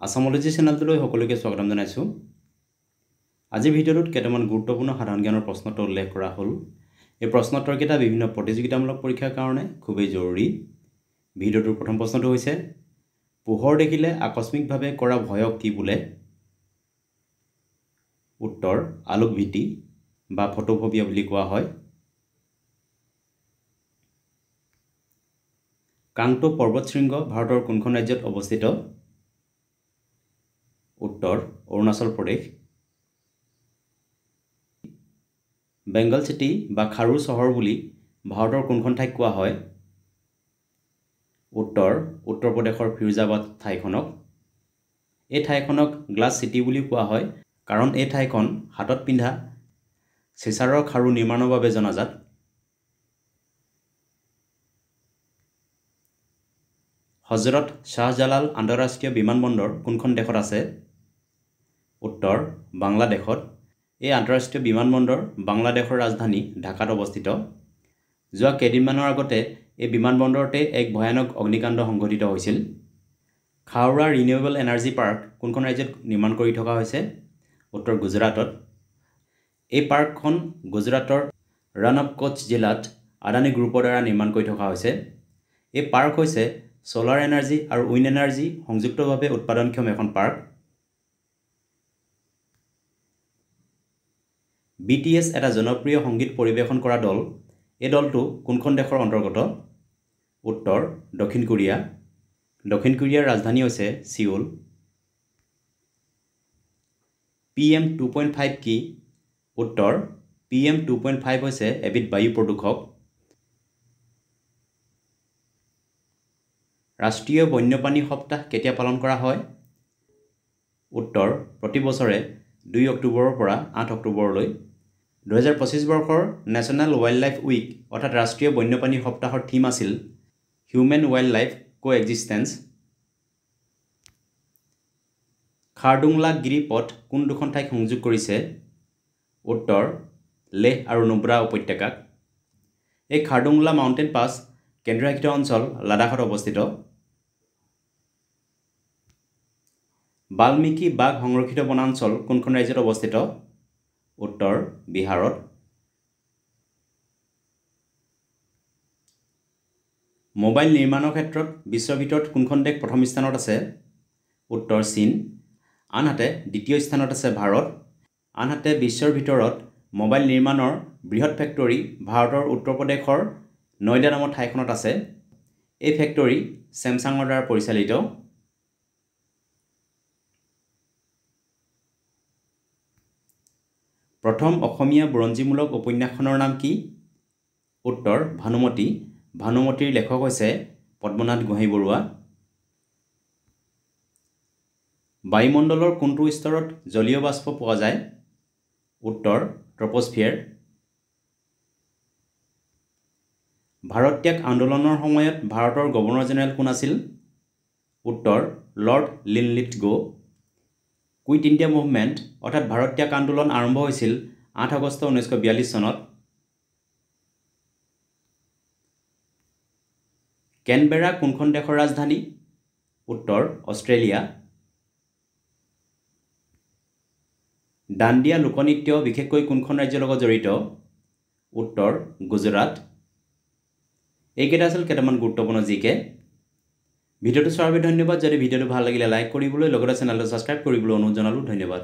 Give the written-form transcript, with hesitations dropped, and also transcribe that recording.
আসামোলজি চেনেলটোলৈ সকলোকে স্বাগতম জনাইছো। আজিৰ ভিডিঅ'টোত কেইটামান গুৰুত্বপূৰ্ণ সাধাৰণ জ্ঞানৰ প্ৰশ্নোত্তৰ উল্লেখ কৰা হ'ল। এই প্ৰশ্নোত্তৰকেইটা বিভিন্ন প্ৰতিযোগিতামূলক পৰীক্ষাৰ কাৰণে খুবেই জৰুৰী। ভিডিঅ'টোৰ প্ৰথম প্ৰশ্নটো হৈছে পোহৰ দেখিলে আকস্মিকভাৱে কৰা ভয়ক কি বোলে? উত্তৰ আলোকভীতি বা ফটোফোবিয়া বুলি কোৱা হয়। কাংটো পৰ্বতশৃংগ ভাৰতৰ কোনখন ৰাজ্যত অৱস্থিত? উত্তৰ অৰুণাচল প্ৰদেশ। বেংগল চিটি বা খাৰু চহৰ বুলি ভাৰতৰ কোনখন ঠাইক কোৱা হয়? উত্তৰ উত্তৰ প্ৰদেশৰ ফিৰোজাবাদ ঠাইখনক। এই ঠাইখনক গ্লাছ চিটি বুলি কোৱা হয় কাৰণ এই ঠাইখন হাতত পিন্ধা চিচাৰৰ খাৰু নিৰ্মাণৰ বাবে জনাজাত। হজৰত শ্বাহজালাল আন্তঃৰাষ্ট্ৰীয় বিমানবন্দৰ কোনখন দেশত আছে? উত্তৰ বাংলাদেশত। এই আন্তঃৰাষ্ট্ৰীয় বিমানবন্দৰ বাংলাদেশৰ ৰাজধানী ঢাকাত অৱস্থিত। যোৱা কেইদিনমানৰ আগতে এই বিমানবন্দৰতে এক ভয়ানক অগ্নিকাণ্ড সংঘটিত হৈছিল। খাউৰা ৰিনিউৱেবল এনাৰ্জি পাৰ্ক কোনখন ৰাজ্যত নিৰ্মাণ কৰি থকা হৈছে? উত্তৰ গুজৰাটত। এই পাৰ্কখন গুজৰাটৰ ৰণ অফ কচ্ছ জিলাত আদানী গ্ৰুপৰ দ্বাৰা নিৰ্মাণ কৰি থকা হৈছে। এই পাৰ্ক হৈছে সোলাৰ এনাৰ্জি আৰু উইণ্ড এনাৰ্জি সংযুক্তভাৱে উৎপাদনক্ষম এখন পাৰ্ক। BTS এটা জনপ্ৰিয় সংগীত পৰিৱেশন কৰা দল। এই দলটো কোনখন দেশৰ অন্তৰ্গত? উত্তৰ দক্ষিণ কোৰিয়া। দক্ষিণ কোৰিয়াৰ ৰাজধানী হৈছে সিউল। PM 2.5 কি? উত্তৰ PM 2.5 হৈছে এবিধ বায়ু প্ৰদূষক। ৰাষ্ট্ৰীয় বন্যপ্ৰাণী সপ্তাহ কেতিয়া পালন কৰা হয়? উত্তৰ প্ৰতি বছৰে 2 অক্টোবৰৰ পৰা 8 অক্টোবৰলৈ। 2025 বৰ্ষৰ নেশ্যনেল ৱাইল্ড লাইফ উইক অৰ্থাৎ ৰাষ্ট্ৰীয় বন্যপ্ৰাণী সপ্তাহৰ থিম আছিল হিউমেন ৱাইল্ড লাইফ কোএক্সিষ্টেন্স। খাৰডুংলা গিৰিপথ কোন দুখন ঠাইক সংযোগ কৰিছে? উত্তৰ লেহ আৰু নুব্ৰা উপত্যকাক। এই খাৰডুংলা মাউণ্টেইন পাছ কেন্দ্ৰীয়শাসিত অঞ্চল লাডাখত অৱস্থিত। বাল্মীকি বাঘ সংৰক্ষিত বনাঞ্চল কোনখন ৰাজ্যত অৱস্থিত? উত্তৰ বিহাৰত। মোবাইল নিৰ্মাণৰ ক্ষেত্ৰত বিশ্বৰ ভিতৰত কোনখন দেশ প্ৰথম স্থানত আছে? উত্তৰ চীন। আনহাতে দ্বিতীয় স্থানত আছে ভাৰত। আনহাতে বিশ্বৰ ভিতৰত মোবাইল নিৰ্মাণৰ বৃহৎ ফেক্টৰী ভাৰতৰ উত্তৰ প্ৰদেশৰ নয়ডা নামৰ ঠাইখনত আছে। এই ফেক্টৰী ছেমছাঙৰ দ্বাৰা পৰিচালিত। প্ৰথম অসমীয়া বুৰঞ্জীমূলক উপন্যাসখনৰ নাম কি? উত্তৰ ভানুমতী। ভানুমতীৰ লেখক হৈছে পদ্মনাথ গোহাঞিবৰুৱা। বায়ুমণ্ডলৰ কোনটো স্তৰত জলীয় বাষ্প পোৱা যায়? উত্তৰ ট্ৰপোস্ফিয়াৰ। ভাৰত ত্যাগ আন্দোলনৰ সময়ত ভাৰতৰ গভৰ্ণৰ জেনেৰেল কোন আছিল? উত্তৰ lord Linlithgow. Quit India movement অৰ্থাৎ ভাৰত ত্যাগ আন্দোলন আৰম্ভ হৈছিল 8 আগষ্ট 1942 চনত। কেনবেৰা কোনখন দেশৰ ৰাজধানী? উত্তৰ অষ্ট্ৰেলিয়া। দাণ্ডিয়া লোকনৃত্য বিশেষকৈ কোনখন ৰাজ্যৰ লগত জড়িত? উত্তৰ গুজৰাট। এইকেইটা আছিল কেইটামান গুৰুত্বপূৰ্ণ জিকে। ভিডিঅ'টো চোৱাৰ বাবে ধন্যবাদ। যদি ভিডিঅ'টো ভাল লাগিলে লাইক কৰিবলৈ লগতে চেনেলটো ছাবস্ক্ৰাইব কৰিবলৈ অনুৰোধ জনালোঁ। ধন্যবাদ।